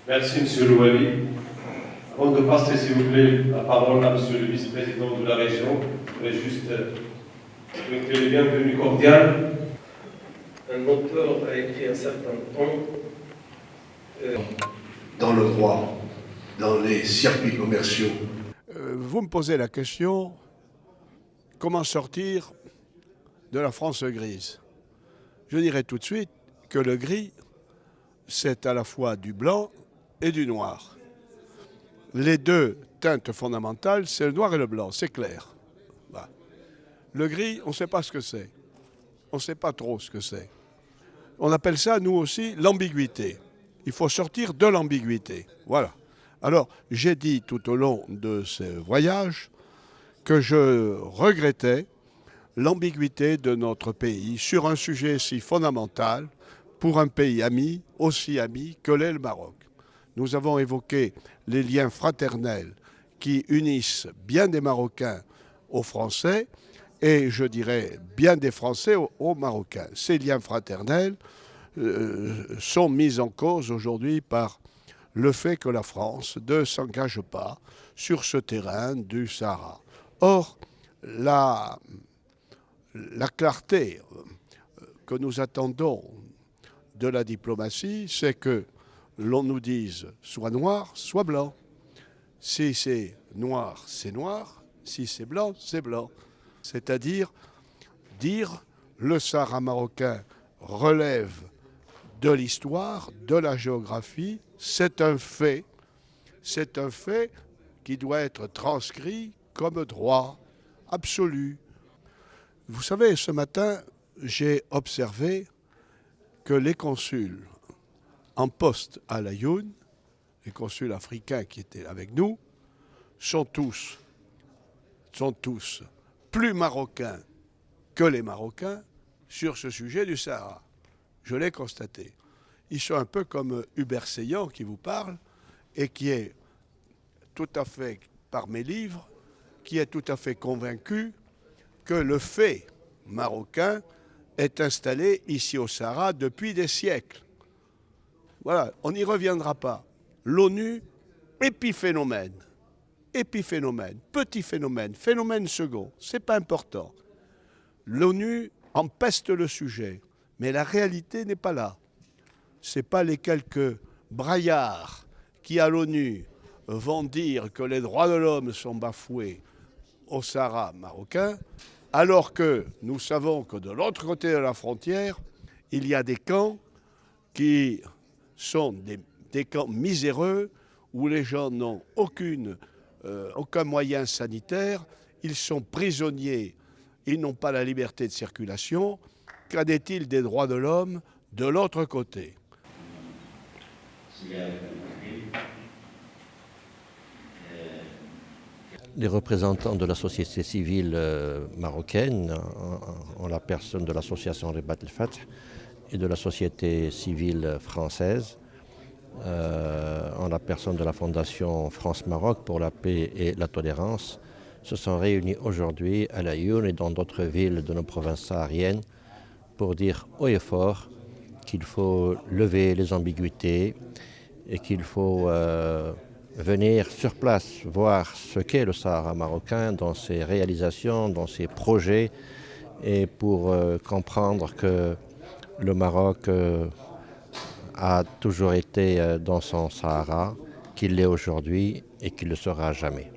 Merci, Monsieur Louali. Avant de passer, s'il vous plaît, la parole à Monsieur le vice-président de la région, je voudrais juste souhaiter les bienvenus cordiales. Un auteur a écrit un certain temps. Dans le droit, dans les circuits commerciaux. Vous me posez la question, comment sortir de la France grise? Je dirais tout de suite que le gris, c'est à la fois du blanc et du noir. Les deux teintes fondamentales, c'est le noir et le blanc, c'est clair. Voilà. Le gris, on ne sait pas ce que c'est. On ne sait pas trop ce que c'est. On appelle ça, nous aussi, l'ambiguïté. Il faut sortir de l'ambiguïté. Voilà. Alors, j'ai dit tout au long de ce voyage que je regrettais l'ambiguïté de notre pays sur un sujet si fondamental pour un pays ami, aussi ami que l'est le Maroc. Nous avons évoqué les liens fraternels qui unissent bien des Marocains aux Français et, je dirais, bien des Français aux Marocains. Ces liens fraternels sont mis en cause aujourd'hui par le fait que la France ne s'engage pas sur ce terrain du Sahara. Or, la clarté que nous attendons de la diplomatie, c'est que l'on nous dise soit noir, soit blanc. Si c'est noir, c'est noir. Si c'est blanc, c'est blanc. C'est-à-dire dire le Sahara marocain relève de l'histoire, de la géographie, c'est un fait qui doit être transcrit comme droit absolu. Vous savez, ce matin, j'ai observé que les consuls en poste à l'Aïoun, les consuls africains qui étaient avec nous, sont tous plus marocains que les Marocains sur ce sujet du Sahara. Je l'ai constaté. Ils sont un peu comme Hubert Seillant qui vous parle et qui est tout à fait, par mes livres, qui est tout à fait convaincu que le fait marocain est installé ici au Sahara depuis des siècles. Voilà, on n'y reviendra pas. L'ONU, épiphénomène, petit phénomène, phénomène second, c'est pas important. L'ONU empeste le sujet, mais la réalité n'est pas là. Ce n'est pas les quelques braillards qui, à l'ONU, vont dire que les droits de l'homme sont bafoués au Sahara marocain, alors que nous savons que de l'autre côté de la frontière, il y a des camps qui sont des camps miséreux où les gens n'ont aucun moyen sanitaire, ils sont prisonniers, ils n'ont pas la liberté de circulation. Qu'en est-il des droits de l'homme de l'autre côté ? Les représentants de la société civile marocaine, en la personne de l'association Ribat el-Fath et de la société civile française, en la personne de la fondation France-Maroc pour la paix et la tolérance, se sont réunis aujourd'hui à l'Aïoun et dans d'autres villes de nos provinces sahariennes pour dire haut et fort qu'il faut lever les ambiguïtés et qu'il faut venir sur place voir ce qu'est le Sahara marocain dans ses réalisations, dans ses projets, et pour comprendre que le Maroc a toujours été dans son Sahara, qu'il l'est aujourd'hui et qu'il le sera jamais.